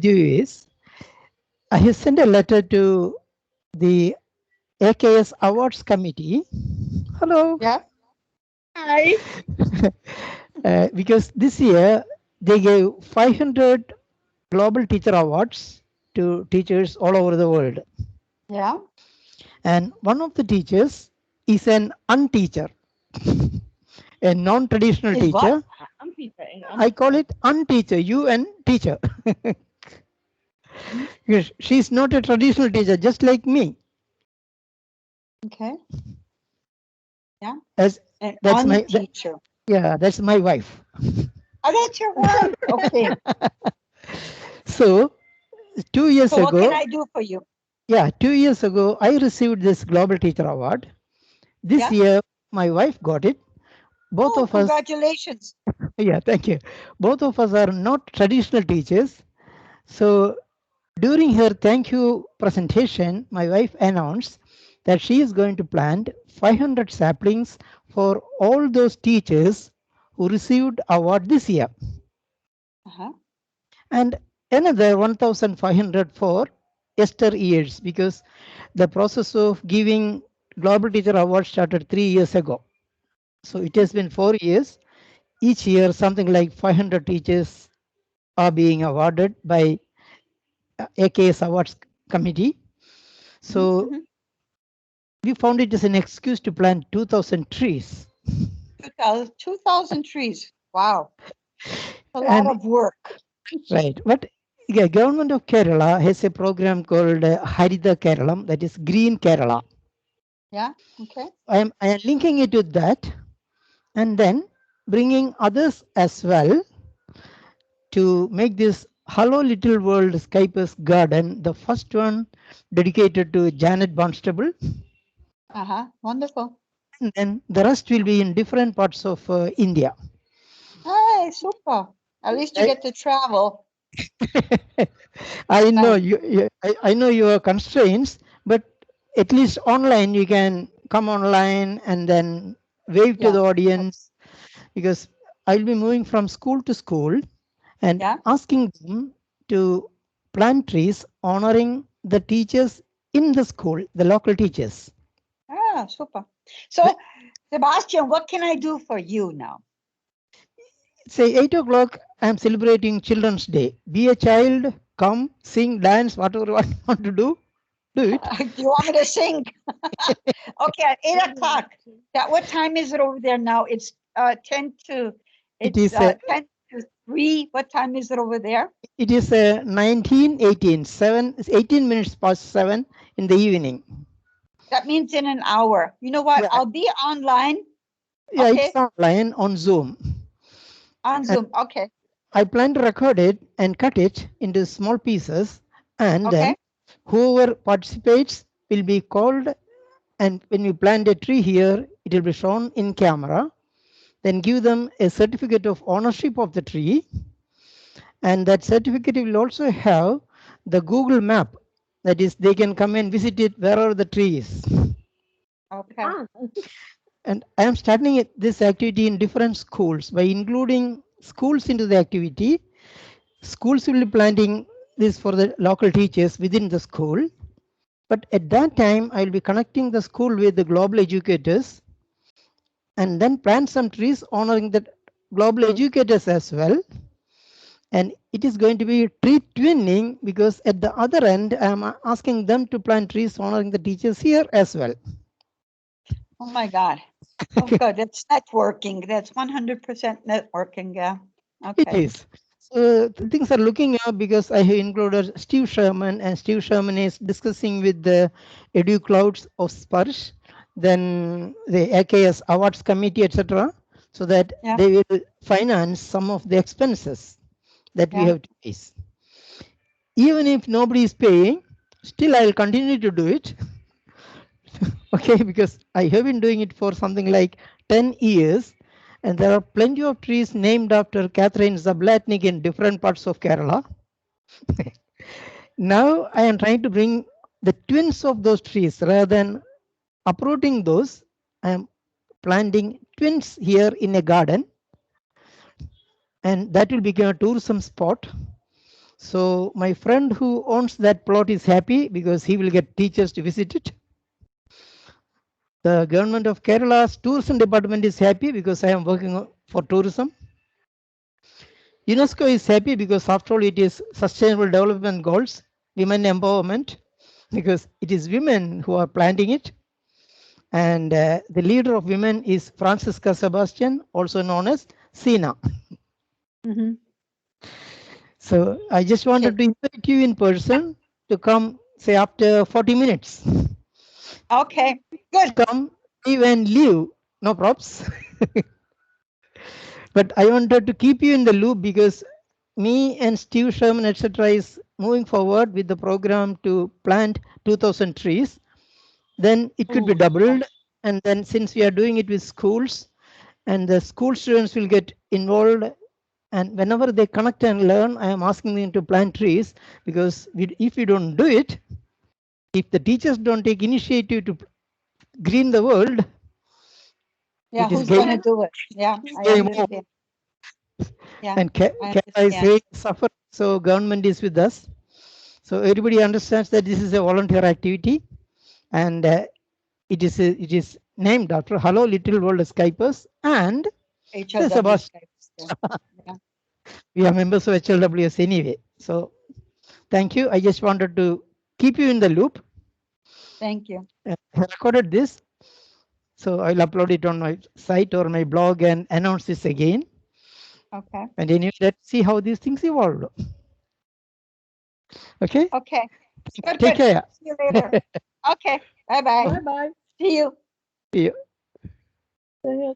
you is I have sent a letter to the AKS Awards Committee. Hello. Yeah. Hi. Because this year they gave 500 Global Teacher Awards to teachers all over the world. Yeah. And one of the teachers is an unteacher, a non-traditional Is what? teacher. I call it unteacher, UN teacher. Because she's not a traditional teacher, just like me. Okay. Yeah. As An that's my teacher. yeah, that's my wife. Oh, that's your wife. Okay. So 2 years So what ago, can I do for you? yeah, 2 years ago, I received this Global Teacher Award. This Yeah. year, my wife got it. Both Oh, of us, congratulations. yeah, thank you. Both of us are not traditional teachers. So during her thank you presentation, my wife announced that she is going to plant 500 saplings for all those teachers who received award this year, Uh-huh. and another 1,500 for Esther years, because the process of giving Global Teacher Award started 3 years ago. So it has been 4 years. Each year, something like 500 teachers are being awarded by AKS Awards Committee. So Mm-hmm. we found it as an excuse to plant 2,000 trees. 2,000 trees. Wow. A lot And of work. right, but the government of Kerala has a program called Harita Keralam, that is Green Kerala. Yeah. Okay. I am linking it with that, and then bringing others as well to make this Hello Little World Skypers Garden, the first one dedicated to Janet Barnstable. Uh-huh. Wonderful. And then the rest will be in different parts of India. Hey, super. At least you I, get to travel. I know Nice. I know your constraints, but at least online you can come online and then wave to Yeah. the audience, because I'll be moving from school to school and Yeah. asking them to plant trees honoring the teachers in the school, the local teachers. Ah, super. So, Sebastian, what can I do for you now? Say 8 o'clock, I'm celebrating Children's Day. Be a child, come, sing, dance, whatever you want to do it. Do you want me to sing? Okay, at 8 o'clock. What time is it over there now? It's 10 to It is a 10 to 3. What time is it over there? it is a 1918, 18 minutes past 7 in the evening. That means in an hour. You know what? Yeah, I'll be online. yeah, Okay, it's online on Zoom. on And Zoom. Okay, I plan to record it and cut it into small pieces, and okay. then whoever participates will be called. And when we plant a tree here, it will be shown in camera. Then give them a certificate of ownership of the tree, and that certificate will also have the Google map. That is, they can come and visit it wherever the tree is. Okay. And I am starting this activity in different schools by including schools into the activity. Schools will be planting this for the local teachers within the school. But at that time, I will be connecting the school with the global educators and then plant some trees honoring the global educators as well. And it is going to be tree twinning, because at the other end, I am asking them to plant trees honoring the teachers here as well. Oh my God. Oh, good. It's networking. That's 100% networking. Yeah. It Okay. is. So things are looking up, because I have included Steve Sherman, and Steve Sherman is discussing with the Edu Clouds of Sparsh, then the AKS Awards Committee, etc., so that Yeah. they will finance some of the expenses that we Yeah. have to face. Even if nobody is paying, still I will continue to do it. Okay, because I have been doing it for something like 10 years, and there are plenty of trees named after Catherine Zablatnik in different parts of Kerala. Now I am trying to bring the twins of those trees rather than uprooting those. I am planting twins here in a garden, and that will become a tourism spot. So my friend who owns that plot is happy because he will get teachers to visit it. The government of Kerala's tourism department is happy because I am working for tourism. UNESCO is happy because after all it is sustainable development goals, women empowerment, because it is women who are planting it. And the leader of women is Francisca Sebastian, also known as Sina. Mhm. So I just wanted to invite you in person to come, say after 40 minutes. Okay, good. Come, live and leave, no props. But I wanted to keep you in the loop because me and Steve Sherman, etc., is moving forward with the program to plant 2,000 trees. Then it could be Ooh. doubled. And then since we are doing it with schools, and the school students will get involved, and whenever they connect and learn, I am asking them to plant trees, because if we don't do it, if the teachers don't take initiative to green the world, Yeah, it is who's going to game, do it? Yeah, I game over. understand. Yeah, And I Kerala is understand. really suffering, so government is with us. So everybody understands that this is a volunteer activity, and it is named after Hello Little World Skypers and HLW Sebastian. Skype. Yeah. We are members of HLWS anyway. So thank you. I just wanted to keep you in the loop. Thank you. I recorded this, so I'll upload it on my site or my blog and announce this again. Okay. And anyway, let's see how these things evolve. Okay. Okay. Good, Take good. care. See you later. Okay. Bye-bye. Bye bye. See you. See you. See you.